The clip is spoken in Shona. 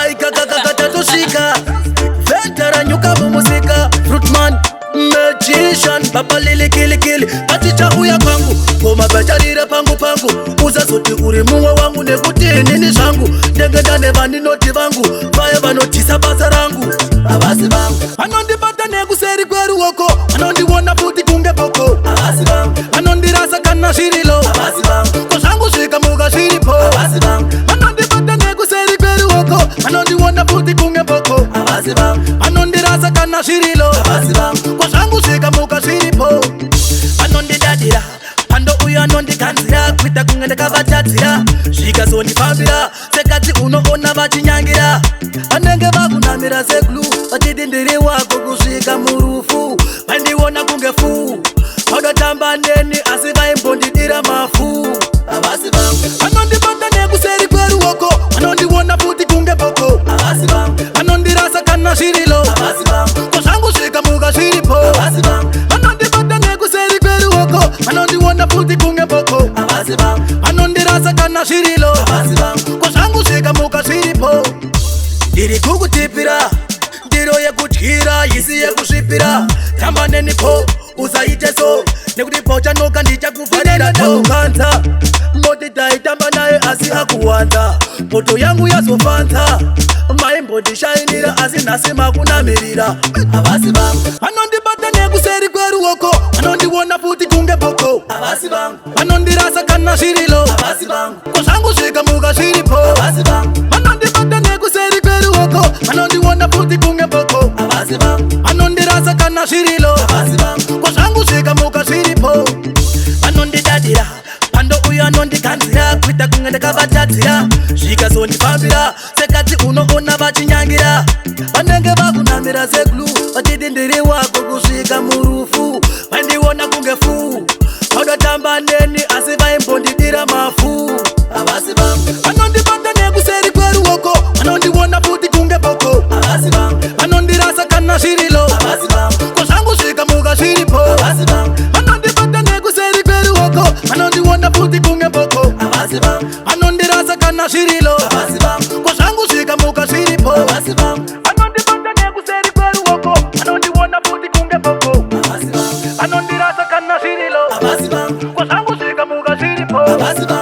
Aikakakakatatushika Vetara nyuka bumusika Fruitman Magician Papa lili kili kili Pachicha uya kwangu Koma bacharira pangu pangu Uza soti uri muwa wangu Nekuti nini shangu Nengedane vani noti vangu Vaya vanotisa basa rangu Abasi vangu Anondi bata negu seri kweru woko Anondi wana puti kunge poko Abasi vangu Anondi rasa kana shirilo Abasi vangu Koshangu shika muga shiripo Abasi vangu Anondi bata negu seri kweru woko Anondi wana puti kunge poko Abasi vangu Anondi rasa kana shirilo Abasi vangu Koshangu shika muga shiripo Anondi dadira Pando uyo anondi kanzira Kwita kungende kavatadzira Shika zoni fambira Sekati uno ona vachinyangira Anenge vakunamira seglu Vachidindiri wako kusvika murufu Vandiwona kunge fu Vaudotamba neni asi vaimbondidira mafu Avasi vangu Anondibata nekuseri kweruoko Anondiwona futi kunge boko Avasi vangu Anondirasa kana shirilo Avasi vangu Koshangu shika muga shiripo Avasi vangu Anondibata nekuseri kweruoko Anondiwona futi kunge boko Avasi vangu Anondirasa kana shirilo Avasi vangu Koshangu shika muga shiripo Diri kukutipira Ndiro yekutyira yisi yekusvipira Tamba nenipo usaite so Nekuti pocha noka ndichakufanira taukanta Moti taitamba naye asi akuwanza Poto yangu yazofanta Maimbo ndishainira asi nasima kunamirira Avasi vangu Anondibata nekuseri kweruoko Anondiwona futi kunge boko Avasi vangu Anondirasa kana shirilo Avasi vangu Koshangu shika muga shiripo Avasi vangu Anondibata nekuseri kweruoko Anondiwona futi kunge boko Avasi vangu Anondirasa kana shirilo Avasi vangu Koshangu shika muga shiripo Anondidadira Pando uyo anondikanzira Kwita kungende kavatadzira Shika zoni fambira Sekati uno ona vachinyangira Vanenge vakunamira seglu Vachidindiri wako kusvika murufu Vandiwona kunge fu Vaudotamba neni asi vaimbondidira mafu Avasi vangu Anondibata nekuseri kweruoko Anondiwona futi kunge boko Avasi vangu Anondirasa kana shirilo Avasi vangu Koshangu shika muga shiripo Avasi vangu Anondibata nekuseri kweruoko Anondiwona futi kunge boko Avasi vangu Anondirasa kana shirilo Avasi vangu Koshangu shika muga shiripo Avasi vangu Anondibata nekuseri kweruoko Anondiwona futi kunge boko Avasi vangu Anondirasa kana shirilo Avasi vangu Koshangu shika muga shiripo Avasi vangu